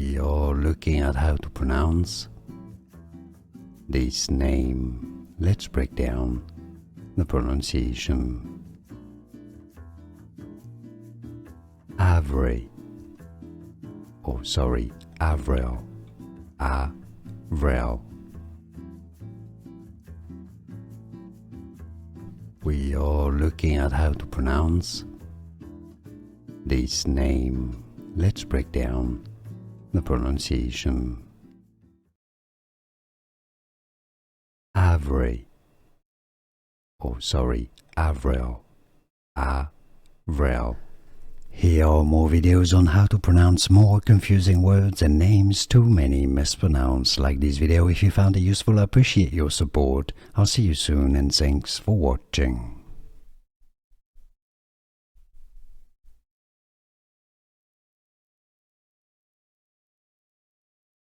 We are looking at how to pronounce this name. Let's break down the pronunciation. Averyl. Averyl. Averyl. We are looking at how to pronounce this name. Let's break down the pronunciation. Averyl. Averyl. Averyl. Here are more videos on how to pronounce more confusing words and names too many mispronounced. Like this video if you found it useful. I appreciate your support. I'll see you soon and thanks for watching.